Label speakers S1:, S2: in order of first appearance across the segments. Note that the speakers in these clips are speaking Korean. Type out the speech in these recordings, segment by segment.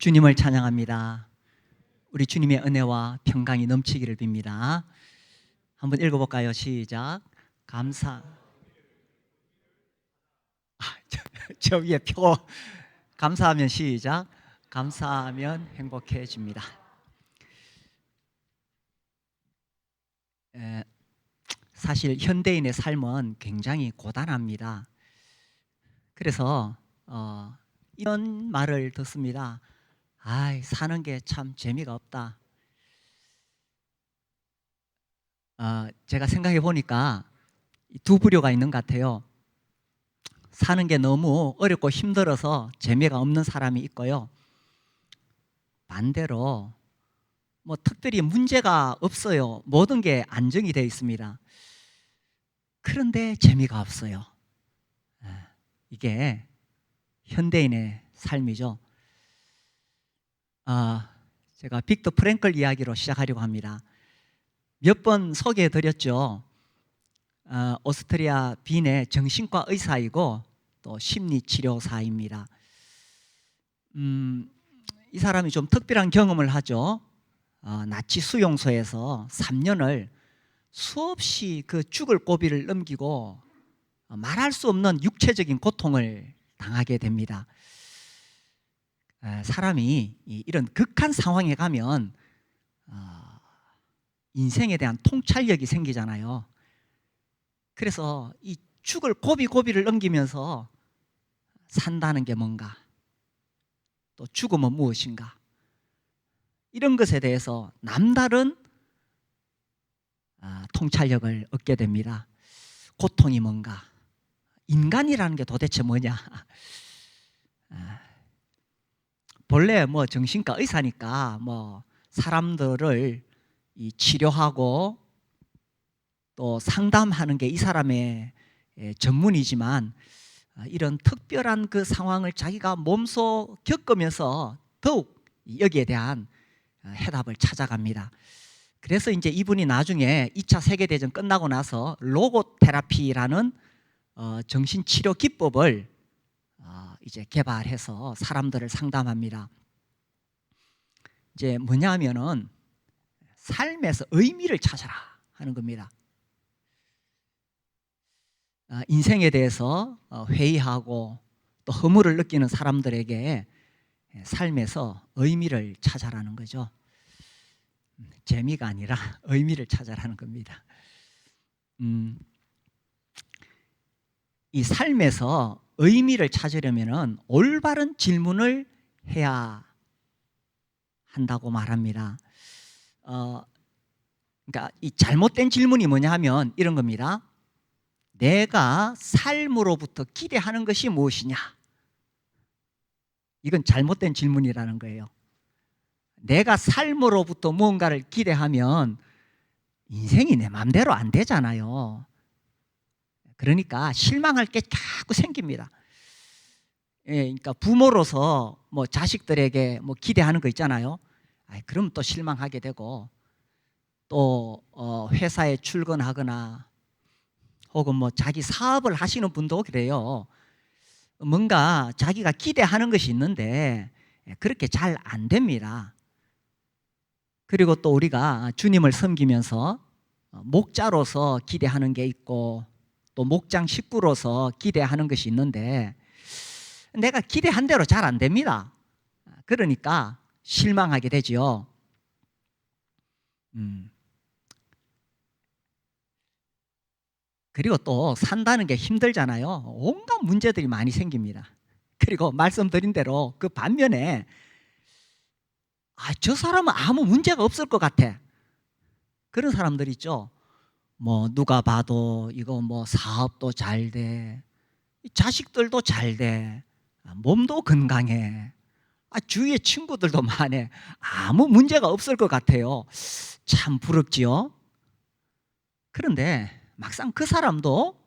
S1: 주님을 찬양합니다. 우리 주님의 은혜와 평강이 넘치기를 빕니다. 한번 읽어볼까요? 시작. 감사. 저 위에 표. 감사하면 시작. 감사하면 행복해집니다. 사실 현대인의 삶은 굉장히 고단합니다. 그래서 이런 말을 듣습니다. 사는 게 참 재미가 없다. 제가 생각해 보니까 두 부류가 있는 것 같아요. 사는 게 너무 어렵고 힘들어서 재미가 없는 사람이 있고요. 반대로 특별히 문제가 없어요. 모든 게 안정이 되어 있습니다. 그런데 재미가 없어요. 이게 현대인의 삶이죠. 제가 빅터 프랭클 이야기로 시작하려고 합니다. 몇 번 소개해 드렸죠. 오스트리아 빈의 정신과 의사이고 또 심리치료사입니다. 이 사람이 좀 특별한 경험을 하죠. 나치 수용소에서 3년을 수없이 그 죽을 고비를 넘기고 말할 수 없는 육체적인 고통을 당하게 됩니다. 사람이 이런 극한 상황에 가면 인생에 대한 통찰력이 생기잖아요. 그래서 이 죽을 고비를 넘기면서 산다는 게 뭔가, 또 죽음은 무엇인가, 이런 것에 대해서 남다른 통찰력을 얻게 됩니다. 고통이 뭔가, 인간이라는 게 도대체 뭐냐. 본래 정신과 의사니까 사람들을 치료하고 또 상담하는 게 이 사람의 전문이지만, 이런 특별한 그 상황을 자기가 몸소 겪으면서 더욱 여기에 대한 해답을 찾아갑니다. 그래서 이제 이분이 나중에 2차 세계대전 끝나고 나서 로고테라피라는 정신치료 기법을 이제 개발해서 사람들을 상담합니다. 이제 뭐냐면은 삶에서 의미를 찾아라 하는 겁니다. 인생에 대해서 회의하고 또 허물을 느끼는 사람들에게 삶에서 의미를 찾아라는 거죠. 재미가 아니라 의미를 찾아라는 겁니다. 이 삶에서 의미를 찾으려면 올바른 질문을 해야 한다고 말합니다. 그러니까 이 잘못된 질문이 뭐냐 하면 이런 겁니다. 내가 삶으로부터 기대하는 것이 무엇이냐? 이건 잘못된 질문이라는 거예요. 내가 삶으로부터 무언가를 기대하면 인생이 내 마음대로 안 되잖아요. 그러니까 실망할 게 자꾸 생깁니다. 그러니까 부모로서 자식들에게 기대하는 거 있잖아요. 그럼 또 실망하게 되고, 또 회사에 출근하거나 혹은 자기 사업을 하시는 분도 그래요. 뭔가 자기가 기대하는 것이 있는데 그렇게 잘 안 됩니다. 그리고 또 우리가 주님을 섬기면서 목자로서 기대하는 게 있고 또 목장 식구로서 기대하는 것이 있는데 내가 기대한 대로 잘 안 됩니다. 그러니까 실망하게 되지요. 그리고 또 산다는 게 힘들잖아요. 온갖 문제들이 많이 생깁니다. 그리고 말씀드린 대로 그 반면에 저 사람은 아무 문제가 없을 것 같아. 그런 사람들 있죠. 누가 봐도 이거 사업도 잘 돼, 자식들도 잘 돼, 몸도 건강해, 주위에 친구들도 많아. 아무 문제가 없을 것 같아요. 참 부럽지요. 그런데 막상 그 사람도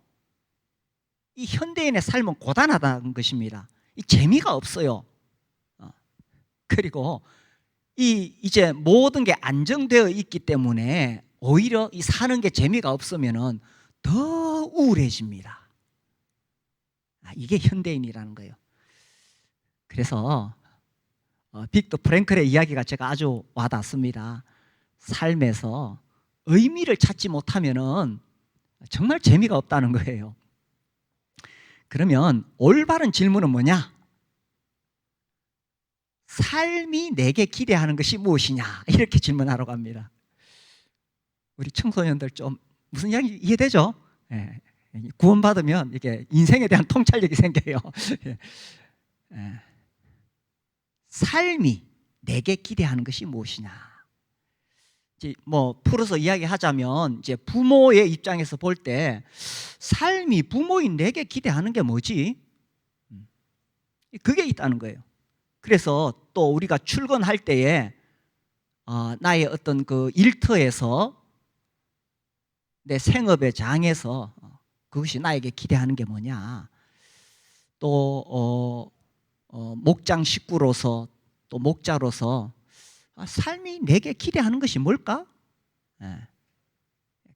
S1: 이 현대인의 삶은 고단하다는 것입니다. 이 재미가 없어요. 그리고 이제 모든 게 안정되어 있기 때문에 오히려 이 사는 게 재미가 없으면은 더 우울해집니다. 이게 현대인이라는 거예요. 그래서 빅터 프랭클의 이야기가 제가 아주 와닿습니다. 삶에서 의미를 찾지 못하면은 정말 재미가 없다는 거예요. 그러면 올바른 질문은 뭐냐? 삶이 내게 기대하는 것이 무엇이냐? 이렇게 질문하러 갑니다. 우리 청소년들 좀 무슨 이야기 이해되죠? 예. 구원받으면 이게 인생에 대한 통찰력이 생겨요. 예. 삶이 내게 기대하는 것이 무엇이냐? 이제 뭐 풀어서 이야기하자면 이제 부모의 입장에서 볼 때 삶이 부모인 내게 기대하는 게 뭐지? 그게 있다는 거예요. 그래서 또 우리가 출근할 때에 나의 어떤 그 일터에서 내 생업의 장에서 그것이 나에게 기대하는 게 뭐냐? 또 목장 식구로서 또 목자로서 삶이 내게 기대하는 것이 뭘까?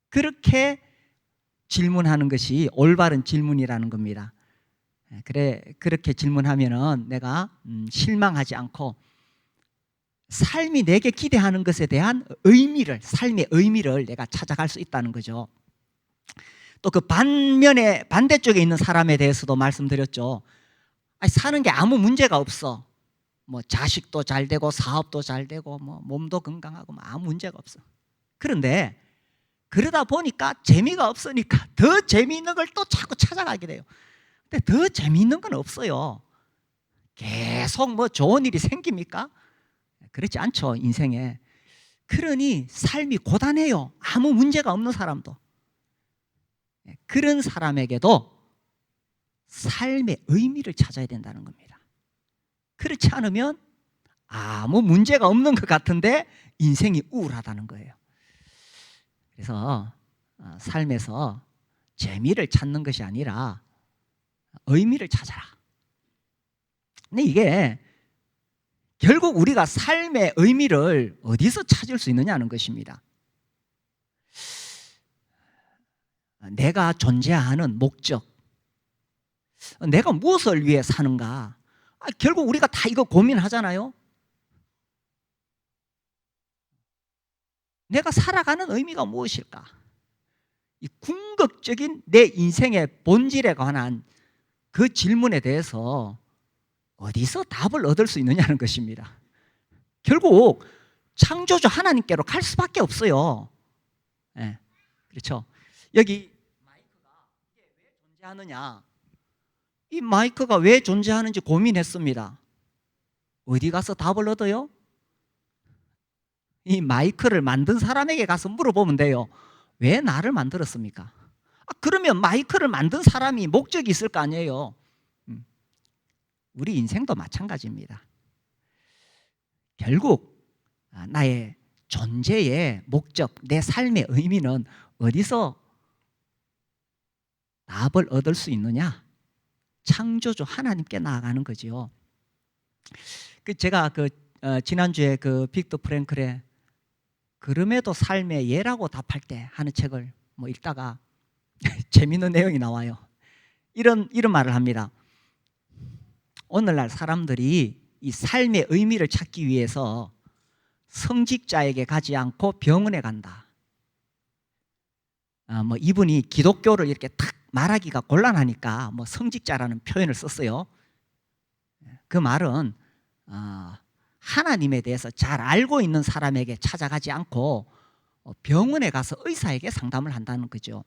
S1: 그렇게 질문하는 것이 올바른 질문이라는 겁니다. 그렇게 질문하면은 내가 실망하지 않고 삶이 내게 기대하는 것에 대한 의미를, 삶의 의미를 내가 찾아갈 수 있다는 거죠. 또 그 반대쪽에 있는 사람에 대해서도 말씀드렸죠. 사는 게 아무 문제가 없어. 뭐 자식도 잘 되고 사업도 잘 되고 뭐 몸도 건강하고 뭐 아무 문제가 없어. 그런데 그러다 보니까 재미가 없으니까 더 재미있는 걸 또 자꾸 찾아가게 돼요. 근데 더 재미있는 건 없어요. 계속 뭐 좋은 일이 생깁니까? 그렇지 않죠, 인생에. 그러니 삶이 고단해요. 아무 문제가 없는 사람도. 그런 사람에게도 삶의 의미를 찾아야 된다는 겁니다. 그렇지 않으면 아무 문제가 없는 것 같은데 인생이 우울하다는 거예요. 그래서 삶에서 재미를 찾는 것이 아니라 의미를 찾아라. 근데 이게 결국 우리가 삶의 의미를 어디서 찾을 수 있느냐는 것입니다. 내가 존재하는 목적, 내가 무엇을 위해 사는가? 결국 우리가 다 이거 고민하잖아요. 내가 살아가는 의미가 무엇일까? 이 궁극적인 내 인생의 본질에 관한 그 질문에 대해서 어디서 답을 얻을 수 있느냐는 것입니다. 결국 창조주 하나님께로 갈 수밖에 없어요. 네, 그렇죠. 여기 마이크가 이게 왜 존재하느냐? 이 마이크가 왜 존재하는지 고민했습니다. 어디 가서 답을 얻어요? 이 마이크를 만든 사람에게 가서 물어보면 돼요. 왜 나를 만들었습니까? 그러면 마이크를 만든 사람이 목적이 있을 거 아니에요. 우리 인생도 마찬가지입니다. 결국 나의 존재의 목적, 내 삶의 의미는 어디서 답을 얻을 수 있느냐? 창조주 하나님께 나아가는 거지요. 제가 지난주에 빅터 프랭클의 그럼에도 삶의 예라고 답할 때 하는 책을 뭐 읽다가 재밌는 내용이 나와요. 이런 말을 합니다. 오늘날 사람들이 이 삶의 의미를 찾기 위해서 성직자에게 가지 않고 병원에 간다. 뭐 이분이 기독교를 이렇게 탁 말하기가 곤란하니까 뭐 성직자라는 표현을 썼어요. 그 말은 하나님에 대해서 잘 알고 있는 사람에게 찾아가지 않고 병원에 가서 의사에게 상담을 한다는 거죠.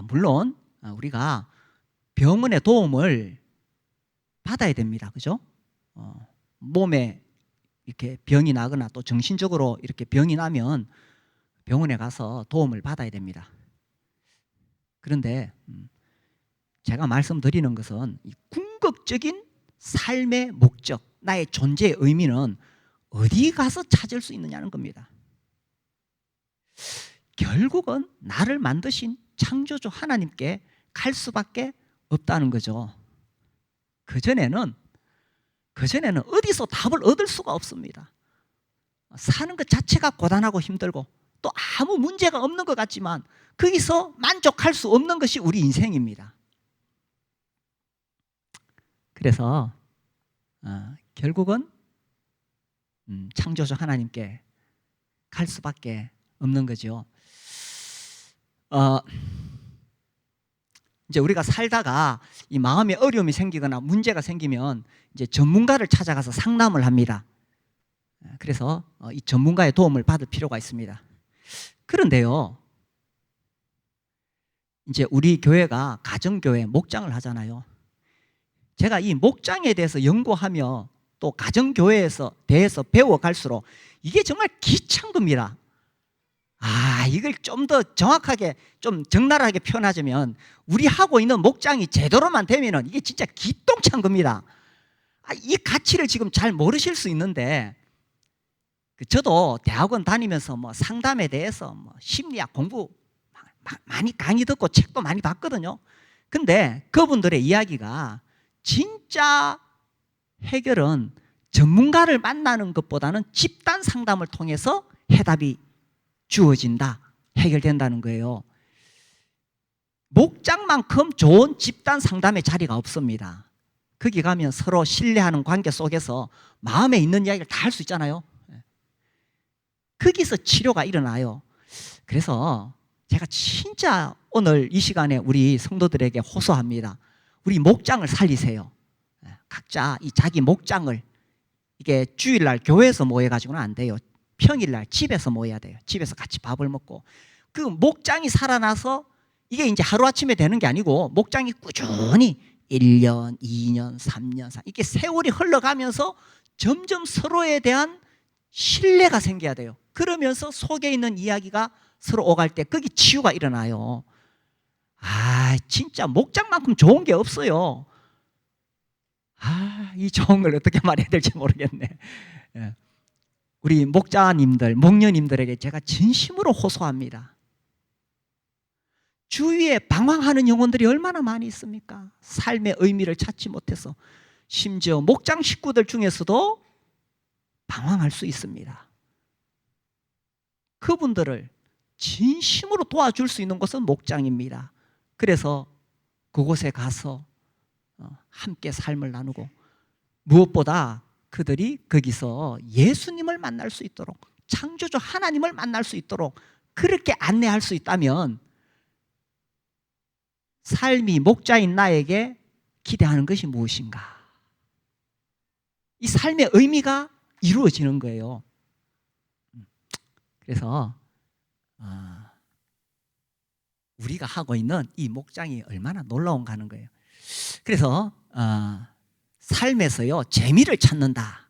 S1: 물론 우리가 병원의 도움을 받아야 됩니다. 그죠? 몸에 이렇게 병이 나거나 또 정신적으로 이렇게 병이 나면 병원에 가서 도움을 받아야 됩니다. 그런데 제가 말씀드리는 것은 이 궁극적인 삶의 목적, 나의 존재의 의미는 어디 가서 찾을 수 있느냐는 겁니다. 결국은 나를 만드신 창조주 하나님께 갈 수밖에 없다는 거죠. 그전에는 어디서 답을 얻을 수가 없습니다. 사는 것 자체가 고단하고 힘들고 또 아무 문제가 없는 것 같지만 거기서 만족할 수 없는 것이 우리 인생입니다. 그래서 결국은 창조주 하나님께 갈 수밖에 없는 거죠. 이제 우리가 살다가 이 마음에 어려움이 생기거나 문제가 생기면 이제 전문가를 찾아가서 상담을 합니다. 그래서 이 전문가의 도움을 받을 필요가 있습니다. 그런데요, 이제 우리 교회가 가정교회 목장을 하잖아요. 제가 이 목장에 대해서 연구하며 또 가정교회에서 대해서 배워갈수록 이게 정말 귀찮은 겁니다. 이걸 좀 더 정확하게 좀 적나라하게 표현하자면 우리 하고 있는 목장이 제대로만 되면은 이게 진짜 기똥찬 겁니다. 이 가치를 지금 잘 모르실 수 있는데, 저도 대학원 다니면서 뭐 상담에 대해서 뭐 심리학 공부 많이 강의 듣고 책도 많이 봤거든요. 근데 그분들의 이야기가 진짜 해결은 전문가를 만나는 것보다는 집단 상담을 통해서 해답이 주어진다, 해결된다는 거예요. 목장만큼 좋은 집단 상담의 자리가 없습니다. 거기 가면 서로 신뢰하는 관계 속에서 마음에 있는 이야기를 다 할 수 있잖아요. 거기서 치료가 일어나요. 그래서 제가 진짜 오늘 이 시간에 우리 성도들에게 호소합니다. 우리 목장을 살리세요. 각자 이 자기 목장을, 이게 주일날 교회에서 모여가지고는 안 돼요. 평일날 집에서 모여야 돼요. 집에서 같이 밥을 먹고, 그 목장이 살아나서 이게 이제 하루아침에 되는 게 아니고 목장이 꾸준히 1년, 2년, 3년, 4년 이렇게 세월이 흘러가면서 점점 서로에 대한 신뢰가 생겨야 돼요. 그러면서 속에 있는 이야기가 서로 오갈 때 거기 치유가 일어나요. 진짜 목장만큼 좋은 게 없어요. 이 좋은 걸 어떻게 말해야 될지 모르겠네. 우리 목자님들, 목녀님들에게 제가 진심으로 호소합니다. 주위에 방황하는 영혼들이 얼마나 많이 있습니까? 삶의 의미를 찾지 못해서, 심지어 목장 식구들 중에서도 방황할 수 있습니다. 그분들을 진심으로 도와줄 수 있는 곳은 목장입니다. 그래서 그곳에 가서 함께 삶을 나누고, 무엇보다 그들이 거기서 예수님을 만날 수 있도록, 창조주 하나님을 만날 수 있도록 그렇게 안내할 수 있다면 삶이 목자인 나에게 기대하는 것이 무엇인가? 이 삶의 의미가 이루어지는 거예요. 그래서 우리가 하고 있는 이 목장이 얼마나 놀라운가 하는 거예요. 그래서 삶에서요, 재미를 찾는다.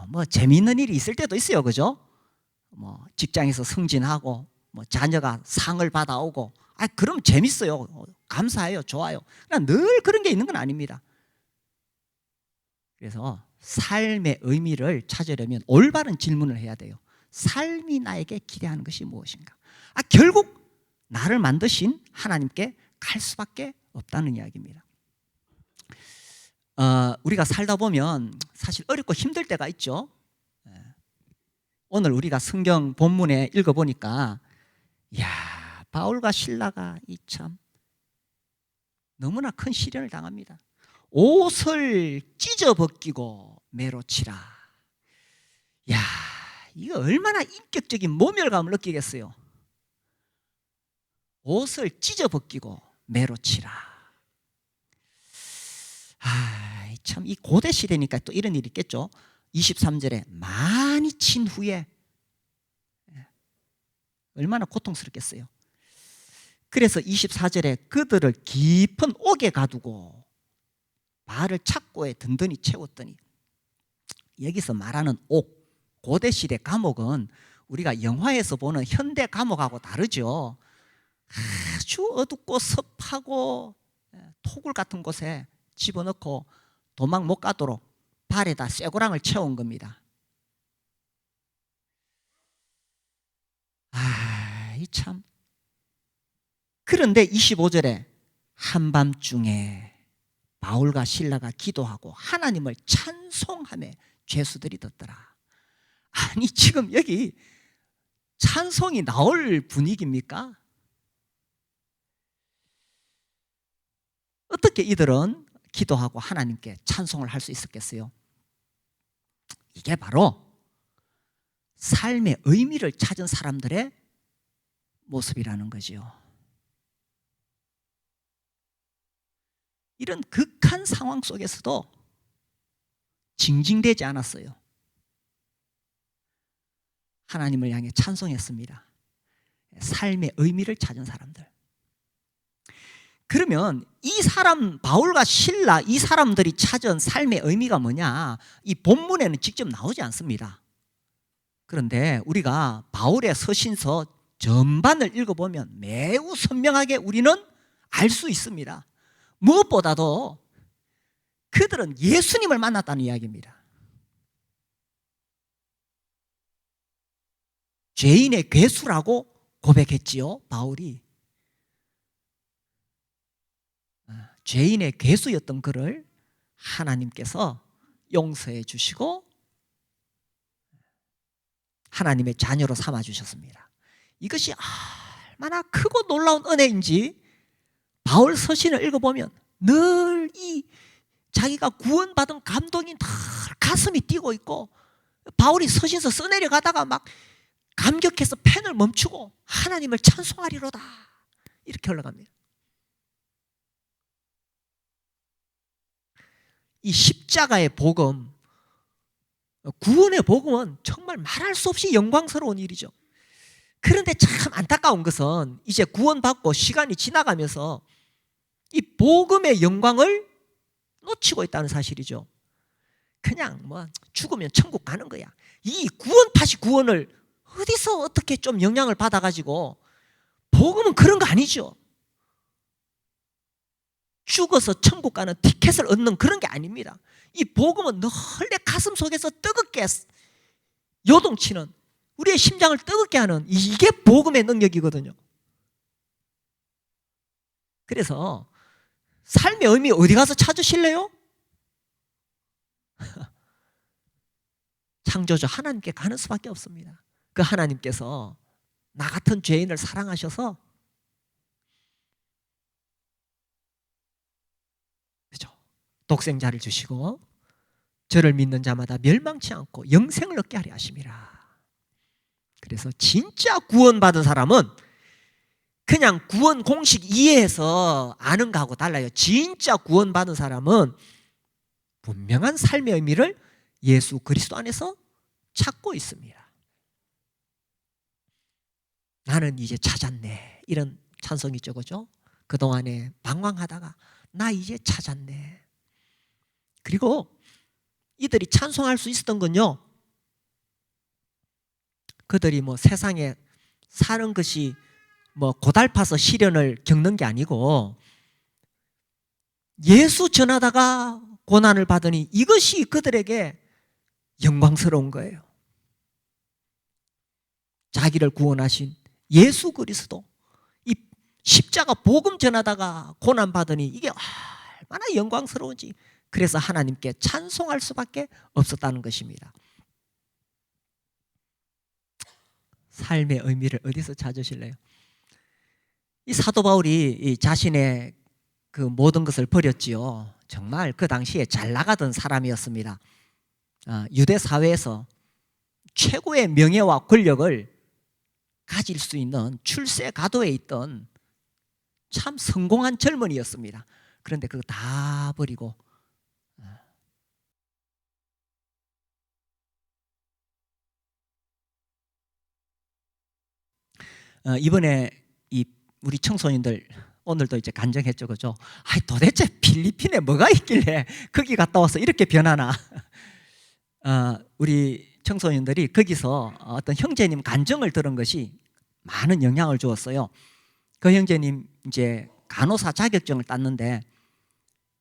S1: 뭐 재미있는 일이 있을 때도 있어요, 그죠? 뭐 직장에서 승진하고, 뭐 자녀가 상을 받아오고, 그럼 재밌어요. 감사해요, 좋아요. 그러나 늘 그런 게 있는 건 아닙니다. 그래서 삶의 의미를 찾으려면 올바른 질문을 해야 돼요. 삶이 나에게 기대하는 것이 무엇인가? 결국 나를 만드신 하나님께 갈 수밖에 없다는 이야기입니다. 우리가 살다 보면 사실 어렵고 힘들 때가 있죠. 오늘 우리가 성경 본문에 읽어보니까, 바울과 실라가 참 너무나 큰 시련을 당합니다. 옷을 찢어 벗기고 매로 치라. 이거 얼마나 인격적인 모멸감을 느끼겠어요. 옷을 찢어 벗기고 매로 치라. 참 이 고대 시대니까 또 이런 일이 있겠죠. 23절에 많이 친 후에 얼마나 고통스럽겠어요. 그래서 24절에 그들을 깊은 옥에 가두고 발을 착고에 든든히 채웠더니, 여기서 말하는 옥, 고대 시대 감옥은 우리가 영화에서 보는 현대 감옥하고 다르죠. 아주 어둡고 습하고 토굴 같은 곳에 집어넣고 도망 못 가도록 발에다 쇠고랑을 채운 겁니다. 참. 그런데 25절에 한밤중에 바울과 실라가 기도하고 하나님을 찬송하며 죄수들이 듣더라. 지금 여기 찬송이 나올 분위기입니까? 어떻게 이들은 기도하고 하나님께 찬송을 할 수 있었겠어요? 이게 바로 삶의 의미를 찾은 사람들의 모습이라는 거지요. 이런 극한 상황 속에서도 징징대지 않았어요. 하나님을 향해 찬송했습니다. 삶의 의미를 찾은 사람들. 그러면 이 사람, 바울과 실라, 이 사람들이 찾은 삶의 의미가 뭐냐? 이 본문에는 직접 나오지 않습니다. 그런데 우리가 바울의 서신서 전반을 읽어보면 매우 선명하게 우리는 알 수 있습니다. 무엇보다도 그들은 예수님을 만났다는 이야기입니다. 죄인의 괴수라고 고백했지요, 바울이. 죄인의 괴수였던 그를 하나님께서 용서해 주시고 하나님의 자녀로 삼아 주셨습니다. 이것이 얼마나 크고 놀라운 은혜인지 바울 서신을 읽어보면 늘 이 자기가 구원받은 감동이 늘 가슴이 뛰고 있고, 바울이 서신서 써내려가다가 막 감격해서 펜을 멈추고 하나님을 찬송하리로다 이렇게 올라갑니다. 이 십자가의 복음, 구원의 복음은 정말 말할 수 없이 영광스러운 일이죠. 그런데 참 안타까운 것은 이제 구원받고 시간이 지나가면서 이 복음의 영광을 놓치고 있다는 사실이죠. 그냥 뭐 죽으면 천국 가는 거야. 이 구원파시 구원을 어디서 어떻게 좀 영향을 받아가지고, 복음은 그런 거 아니죠. 죽어서 천국 가는 티켓을 얻는 그런 게 아닙니다. 이 복음은 늘 내 가슴 속에서 뜨겁게 요동치는, 우리의 심장을 뜨겁게 하는, 이게 복음의 능력이거든요. 그래서 삶의 의미 어디 가서 찾으실래요? 창조주 하나님께 가는 수밖에 없습니다. 그 하나님께서 나 같은 죄인을 사랑하셔서, 그죠? 독생자를 주시고 저를 믿는 자마다 멸망치 않고 영생을 얻게 하려 하심이라. 그래서 진짜 구원받은 사람은 그냥 구원 공식 이해해서 아는 거하고 달라요. 진짜 구원받은 사람은 분명한 삶의 의미를 예수 그리스도 안에서 찾고 있습니다. 나는 이제 찾았네, 이런 찬송이죠, 그죠? 그동안에 방황하다가 나 이제 찾았네. 그리고 이들이 찬송할 수 있었던 건요, 그들이 뭐 세상에 사는 것이 뭐 고달파서 시련을 겪는 게 아니고 예수 전하다가 고난을 받으니 이것이 그들에게 영광스러운 거예요. 자기를 구원하신 예수 그리스도, 이 십자가 복음 전하다가 고난 받으니 이게 얼마나 영광스러운지, 그래서 하나님께 찬송할 수밖에 없었다는 것입니다. 삶의 의미를 어디서 찾으실래요? 이 사도 바울이 이 자신의 그 모든 것을 버렸지요. 정말 그 당시에 잘 나가던 사람이었습니다. 유대 사회에서 최고의 명예와 권력을 가질 수 있는 출세 가도에 있던 참 성공한 젊은이였습니다. 그런데 그거 다 버리고 이번에 이 우리 청소년들 오늘도 이제 간증했죠, 그죠? 도대체 필리핀에 뭐가 있길래 거기 갔다 와서 이렇게 변하나? 우리 청소년들이 거기서 어떤 형제님 간증을 들은 것이 많은 영향을 주었어요. 그 형제님 이제 간호사 자격증을 땄는데,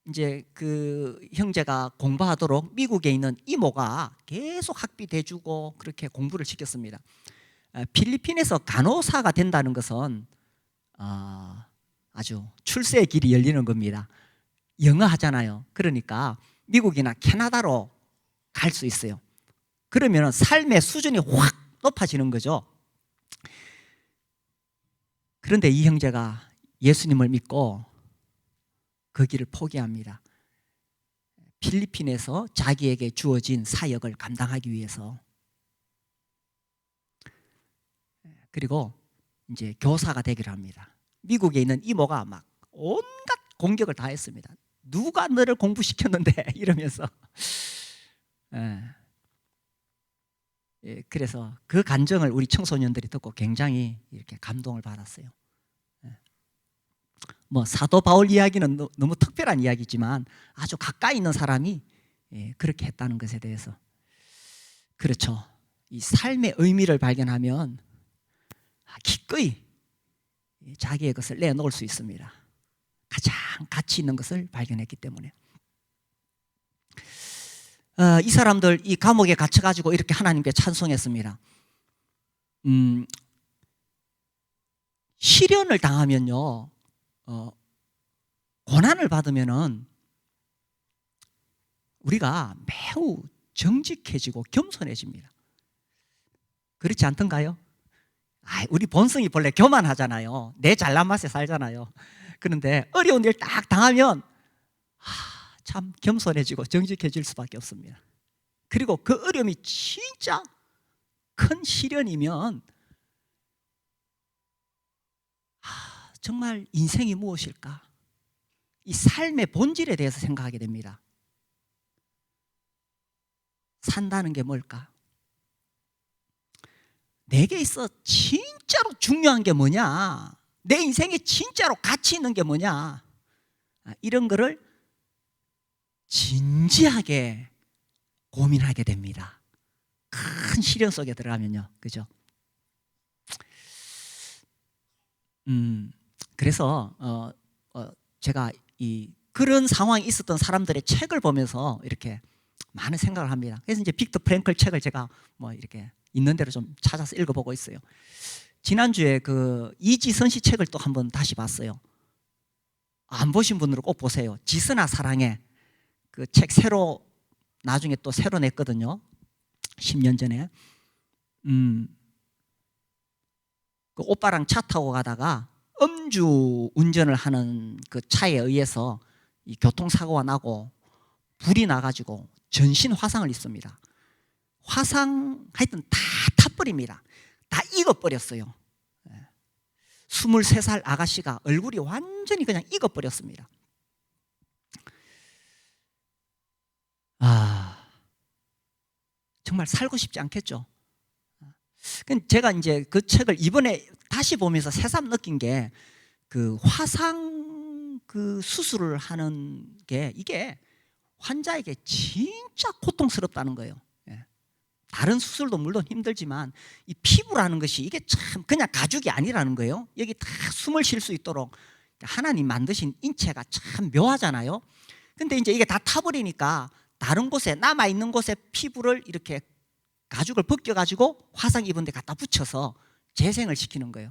S1: 이제 그 형제가 공부하도록 미국에 있는 이모가 계속 학비 대주고 그렇게 공부를 시켰습니다. 필리핀에서 간호사가 된다는 것은 아주 출세의 길이 열리는 겁니다. 영어 하잖아요. 그러니까 미국이나 캐나다로 갈 수 있어요. 그러면 삶의 수준이 확 높아지는 거죠. 그런데 이 형제가 예수님을 믿고 그 길을 포기합니다. 필리핀에서 자기에게 주어진 사역을 감당하기 위해서. 그리고 이제 교사가 되기로 합니다. 미국에 있는 이모가 막 온갖 공격을 다 했습니다. 누가 너를 공부시켰는데 이러면서. 그래서 그 간증을 우리 청소년들이 듣고 굉장히 이렇게 감동을 받았어요. 뭐 사도 바울 이야기는 너무 특별한 이야기지만 아주 가까이 있는 사람이 그렇게 했다는 것에 대해서, 그렇죠, 이 삶의 의미를 발견하면 기꺼이 자기의 것을 내놓을 수 있습니다. 가장 가치 있는 것을 발견했기 때문에. 이 사람들 이 감옥에 갇혀가지고 이렇게 하나님께 찬송했습니다. 시련을 당하면요, 고난을 받으면은 우리가 매우 정직해지고 겸손해집니다. 그렇지 않던가요? 우리 본성이 본래 교만하잖아요. 내 잘난 맛에 살잖아요. 그런데 어려운 일 딱 당하면 참 겸손해지고 정직해질 수밖에 없습니다. 그리고 그 어려움이 진짜 큰 시련이면 정말 인생이 무엇일까? 이 삶의 본질에 대해서 생각하게 됩니다. 산다는 게 뭘까? 내게 있어 진짜로 중요한 게 뭐냐? 내 인생에 진짜로 가치 있는 게 뭐냐? 이런 거를 진지하게 고민하게 됩니다. 큰 시련 속에 들어가면요, 그죠? 그래서 제가 그런 상황이 있었던 사람들의 책을 보면서 이렇게 많은 생각을 합니다. 그래서 이제 빅터 프랭클 책을 제가 뭐 이렇게 있는 대로 좀 찾아서 읽어보고 있어요. 지난주에 그 이지선 씨 책을 또 한번 다시 봤어요. 안 보신 분들은 꼭 보세요. 지선아 사랑해. 그 책 나중에 또 새로 냈거든요. 10년 전에. 그 오빠랑 차 타고 가다가 음주 운전을 하는 그 차에 의해서 이 교통사고가 나고 불이 나가지고 전신 화상을 입습니다. 하여튼 다 타버립니다. 다 익어버렸어요. 23살 아가씨가 얼굴이 완전히 그냥 익어버렸습니다. 정말 살고 싶지 않겠죠. 제가 이제 그 책을 이번에 다시 보면서 새삼 느낀 게, 그 화상 그 수술을 하는 게 이게 환자에게 진짜 고통스럽다는 거예요. 다른 수술도 물론 힘들지만 이 피부라는 것이 이게 참 그냥 가죽이 아니라는 거예요. 여기 다 숨을 쉴 수 있도록 하나님 만드신 인체가 참 묘하잖아요. 근데 이제 이게 다 타버리니까 다른 곳에 남아있는 곳에 피부를 이렇게 가죽을 벗겨가지고 화상 입은 데 갖다 붙여서 재생을 시키는 거예요.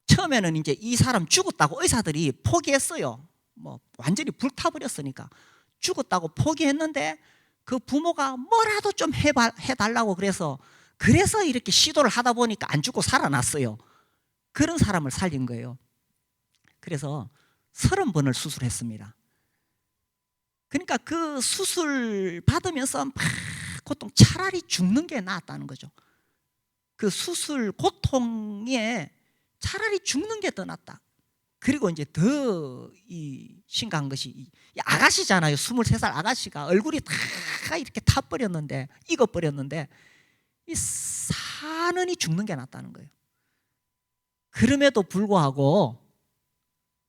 S1: 처음에는 이제 이 사람 죽었다고 의사들이 포기했어요. 뭐 완전히 불타버렸으니까 죽었다고 포기했는데 그 부모가 뭐라도 좀 해달라고 그래서 이렇게 시도를 하다 보니까 안 죽고 살아났어요. 그런 사람을 살린 거예요. 그래서 30번을 수술했습니다. 그러니까 그 수술 받으면서 막 고통, 차라리 죽는 게 낫다는 거죠. 그 수술 고통에 차라리 죽는 게 더 낫다. 그리고 이제 더 심각한 것이 이 아가씨잖아요. 23살 아가씨가 얼굴이 다 이렇게 타버렸는데, 익어버렸는데 이 사느니 죽는 게 낫다는 거예요. 그럼에도 불구하고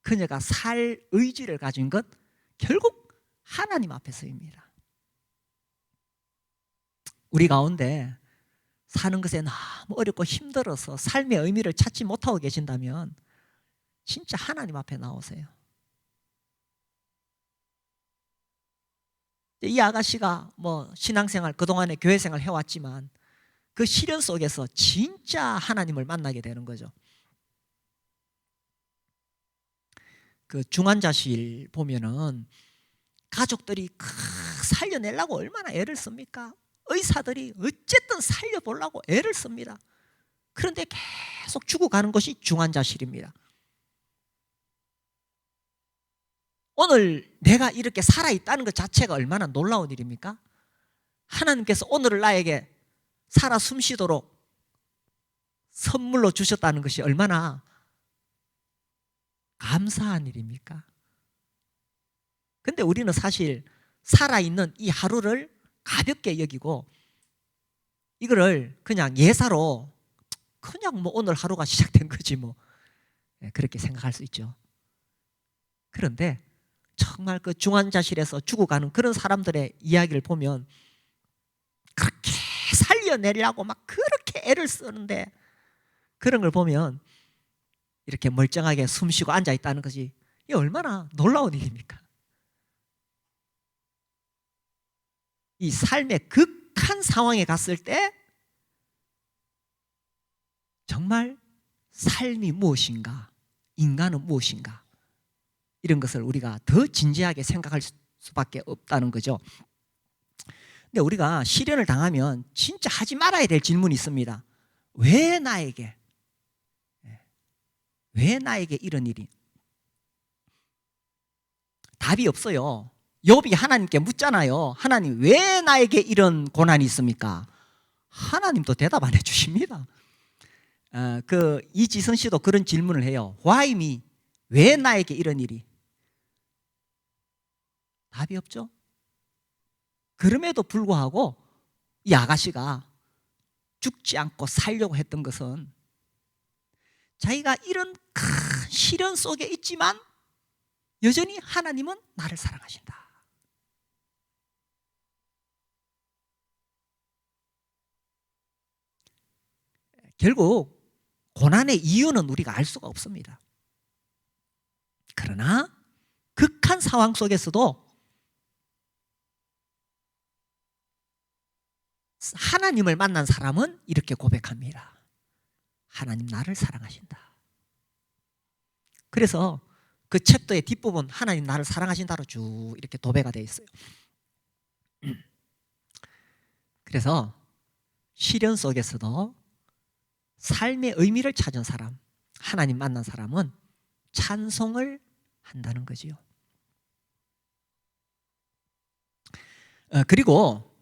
S1: 그녀가 살 의지를 가진 것, 결국 하나님 앞에서입니다. 우리 가운데 사는 것에 너무 어렵고 힘들어서 삶의 의미를 찾지 못하고 계신다면 진짜 하나님 앞에 나오세요. 이 아가씨가 뭐 신앙생활, 그동안에 교회생활 해왔지만 그 시련 속에서 진짜 하나님을 만나게 되는 거죠. 그 중환자실 보면은 가족들이 살려내려고 얼마나 애를 씁니까? 의사들이 어쨌든 살려보려고 애를 씁니다. 그런데 계속 죽어가는 것이 중환자실입니다. 오늘 내가 이렇게 살아있다는 것 자체가 얼마나 놀라운 일입니까? 하나님께서 오늘을 나에게 살아 숨쉬도록 선물로 주셨다는 것이 얼마나 감사한 일입니까? 근데 우리는 사실 살아있는 이 하루를 가볍게 여기고 이거를 그냥 예사로 그냥 뭐 오늘 하루가 시작된 거지 뭐 그렇게 생각할 수 있죠. 그런데 정말 그 중환자실에서 죽어가는 그런 사람들의 이야기를 보면 그렇게 살려내려고 막 그렇게 애를 쓰는데 그런 걸 보면 이렇게 멀쩡하게 숨 쉬고 앉아 있다는 것이 이게 얼마나 놀라운 일입니까? 이 삶의 극한 상황에 갔을 때 정말 삶이 무엇인가, 인간은 무엇인가 이런 것을 우리가 더 진지하게 생각할 수밖에 없다는 거죠. 근데 우리가 시련을 당하면 진짜 하지 말아야 될 질문이 있습니다. 왜 나에게? 왜 나에게 이런 일이? 답이 없어요. 욥이 하나님께 묻잖아요. 하나님 왜 나에게 이런 고난이 있습니까? 하나님도 대답 안 해주십니다. 이지선 씨도 그런 질문을 해요. Why me? 왜 나에게 이런 일이? 답이 없죠. 그럼에도 불구하고 이 아가씨가 죽지 않고 살려고 했던 것은 자기가 이런 큰 시련 속에 있지만 여전히 하나님은 나를 사랑하신다. 결국 고난의 이유는 우리가 알 수가 없습니다. 그러나 극한 상황 속에서도 하나님을 만난 사람은 이렇게 고백합니다. 하나님 나를 사랑하신다. 그래서 그 챕터의 뒷부분 하나님 나를 사랑하신다로 쭉 이렇게 도배가 되어 있어요. 그래서 시련 속에서도 삶의 의미를 찾은 사람, 하나님 만난 사람은 찬송을 한다는 거지요. 그리고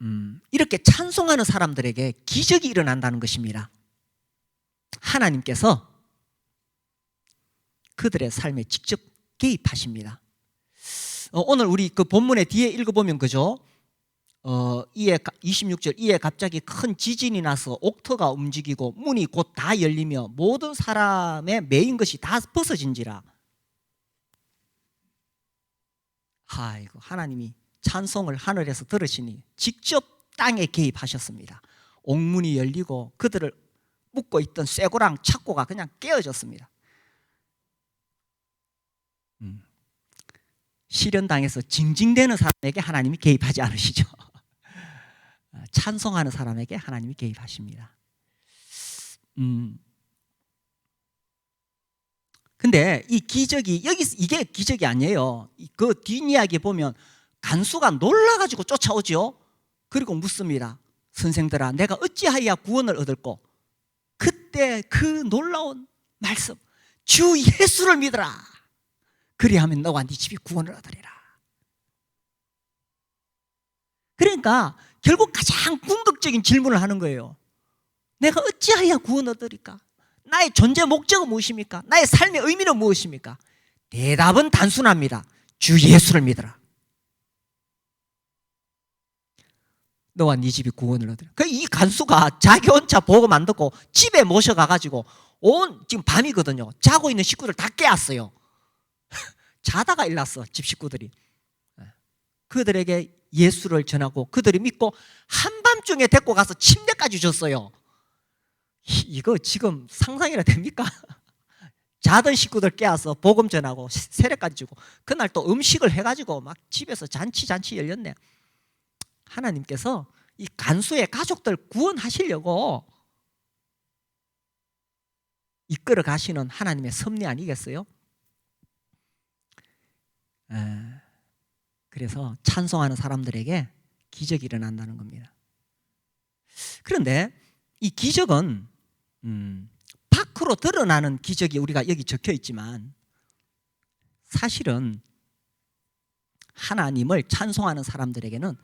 S1: 이렇게 찬송하는 사람들에게 기적이 일어난다는 것입니다. 하나님께서 그들의 삶에 직접 개입하십니다. 오늘 우리 그 본문의 뒤에 읽어보면 그죠? 26절 이에 갑자기 큰 지진이 나서 옥토가 움직이고 문이 곧 다 열리며 모든 사람의 매인 것이 다 벗어진지라. 아이고 하나님이 찬송을 하늘에서 들으시니 직접 땅에 개입하셨습니다. 옥문이 열리고 그들을 묶고 있던 쇠고랑 착고가 그냥 깨어졌습니다. 시련당해서 징징대는 사람에게 하나님이 개입하지 않으시죠. 찬송하는 사람에게 하나님이 개입하십니다. 근데 이 기적이 이게 기적이 아니에요. 그 뒷이야기 보면 간수가 놀라가지고 쫓아오죠. 그리고 묻습니다. 선생들아 내가 어찌하여야 구원을 얻을꼬? 그때 그 놀라운 말씀 주 예수를 믿으라. 그리하면 너와 네 집이 구원을 얻으리라. 그러니까 결국 가장 궁극적인 질문을 하는 거예요. 내가 어찌하여야 구원 얻으리까? 나의 존재 목적은 무엇입니까? 나의 삶의 의미는 무엇입니까? 대답은 단순합니다. 주 예수를 믿어라. 너와 네 집이 구원을 얻으라. 이 간수가 자기 혼자 복음 안 듣고 집에 모셔가가지고 지금 밤이거든요. 자고 있는 식구들 다 깨웠어요. 자다가 일났어 집 식구들이. 그들에게 예수를 전하고 그들이 믿고 한밤중에 데리고 가서 침대까지 줬어요. 이거 지금 상상이나 됩니까? 자던 식구들 깨워서 복음 전하고 세례까지 주고 그날 또 음식을 해가지고 막 집에서 잔치 열렸네. 하나님께서 이 간수의 가족들 구원하시려고 이끌어 가시는 하나님의 섭리 아니겠어요? 그래서 찬송하는 사람들에게 기적이 일어난다는 겁니다. 그런데 이 기적은 밖으로 드러나는 기적이 우리가 여기 적혀 있지만 사실은 하나님을 찬송하는 사람들에게는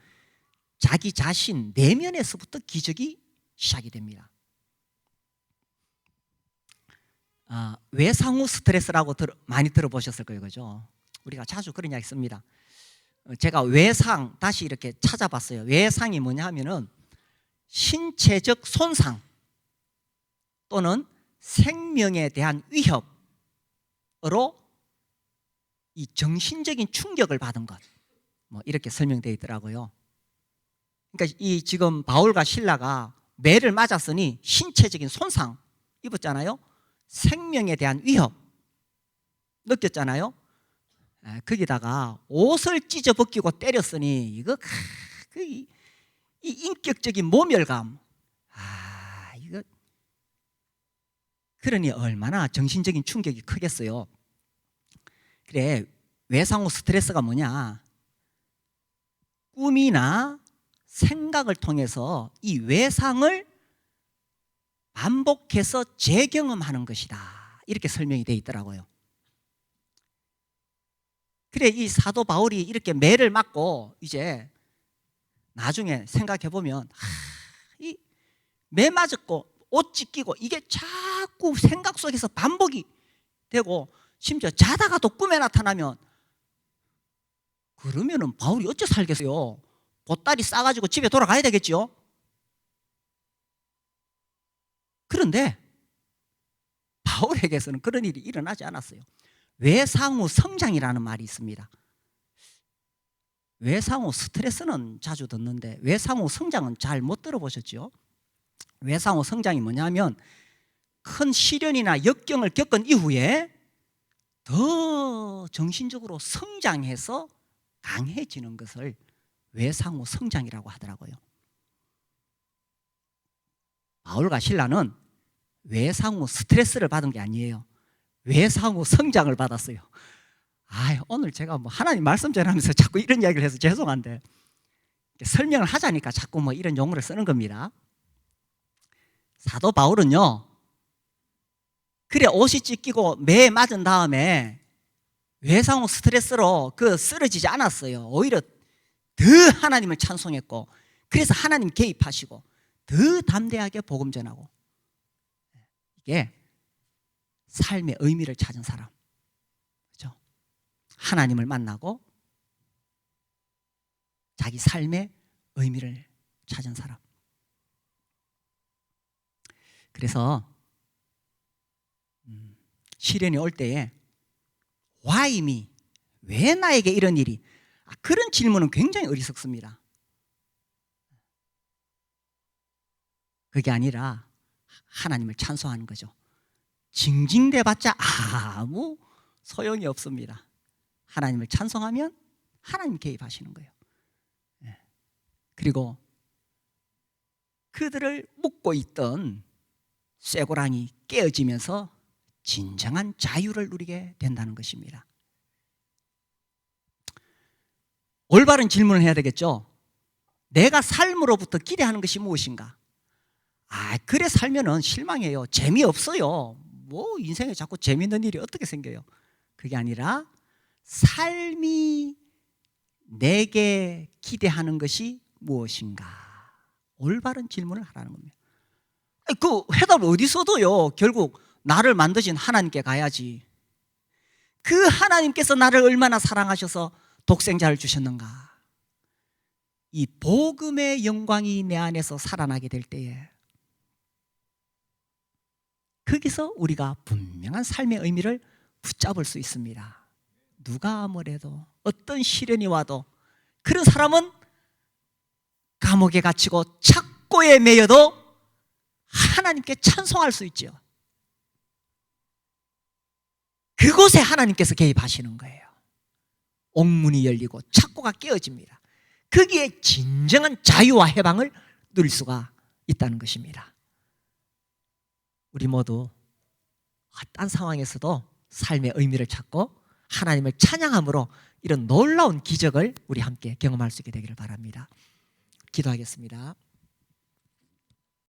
S1: 자기 자신 내면에서부터 기적이 시작이 됩니다. 외상후 스트레스라고 많이 들어보셨을 거예요, 그죠? 우리가 자주 그런 이야기 씁니다. 제가 외상 다시 이렇게 찾아봤어요. 외상이 뭐냐 하면은 신체적 손상 또는 생명에 대한 위협으로 이 정신적인 충격을 받은 것, 뭐 이렇게 설명되어 있더라고요. 그러니까 이 지금 바울과 실라가 매를 맞았으니 신체적인 손상 입었잖아요. 생명에 대한 위협 느꼈잖아요. 거기다가 옷을 찢어 벗기고 때렸으니 이거 이 인격적인 모멸감. 이거 그러니 얼마나 정신적인 충격이 크겠어요. 그래, 외상후 스트레스가 뭐냐? 꿈이나 생각을 통해서 이 외상을 반복해서 재경험하는 것이다, 이렇게 설명이 되어 있더라고요. 그래, 이 사도 바울이 이렇게 매를 맞고 이제 나중에 생각해 보면 이 매 맞았고 옷 찢기고 이게 자꾸 생각 속에서 반복이 되고 심지어 자다가도 꿈에 나타나면, 그러면은 바울이 어째 살겠어요? 보따리 싸가지고 집에 돌아가야 되겠죠? 그런데 바울에게서는 그런 일이 일어나지 않았어요. 외상후 성장이라는 말이 있습니다. 외상후 스트레스는 자주 듣는데 외상후 성장은 잘 못 들어보셨죠? 외상후 성장이 뭐냐면 큰 시련이나 역경을 겪은 이후에 더 정신적으로 성장해서 강해지는 것을 외상후 성장이라고 하더라고요. 바울과 실라는 외상후 스트레스를 받은 게 아니에요. 외상후 성장을 받았어요. 오늘 제가 뭐 하나님 말씀 전하면서 자꾸 이런 이야기를 해서 죄송한데 설명을 하자니까 자꾸 뭐 이런 용어를 쓰는 겁니다. 사도 바울은요, 그래 옷이 찢기고 매에 맞은 다음에 외상후 스트레스로 쓰러지지 않았어요. 오히려 더 하나님을 찬송했고, 그래서 하나님 개입하시고 더 담대하게 복음 전하고, 이게 삶의 의미를 찾은 사람, 그렇죠? 하나님을 만나고 자기 삶의 의미를 찾은 사람. 그래서 시련이 올 때에 Why me? 왜 나에게 이런 일이? 그런 질문은 굉장히 어리석습니다. 그게 아니라 하나님을 찬송하는 거죠. 징징대봤자 아무 소용이 없습니다. 하나님을 찬송하면 하나님 개입하시는 거예요. 그리고 그들을 묶고 있던 쇠고랑이 깨어지면서 진정한 자유를 누리게 된다는 것입니다. 올바른 질문을 해야 되겠죠. 내가 삶으로부터 기대하는 것이 무엇인가? 그래 살면은 실망해요. 재미없어요. 뭐 인생에 자꾸 재밌는 일이 어떻게 생겨요? 그게 아니라 삶이 내게 기대하는 것이 무엇인가? 올바른 질문을 하라는 겁니다. 그 해답을 어디서 둬요? 결국 나를 만드신 하나님께 가야지. 그 하나님께서 나를 얼마나 사랑하셔서 독생자를 주셨는가? 이 복음의 영광이 내 안에서 살아나게 될 때에 거기서 우리가 분명한 삶의 의미를 붙잡을 수 있습니다. 누가 뭐래도 어떤 시련이 와도 그런 사람은 감옥에 갇히고 착고에 매여도 하나님께 찬송할 수 있죠. 그곳에 하나님께서 개입하시는 거예요. 옥문이 열리고 착고가 깨어집니다. 거기에 진정한 자유와 해방을 누릴 수가 있다는 것입니다. 우리 모두 어떤 상황에서도 삶의 의미를 찾고 하나님을 찬양함으로 이런 놀라운 기적을 우리 함께 경험할 수 있게 되기를 바랍니다. 기도하겠습니다.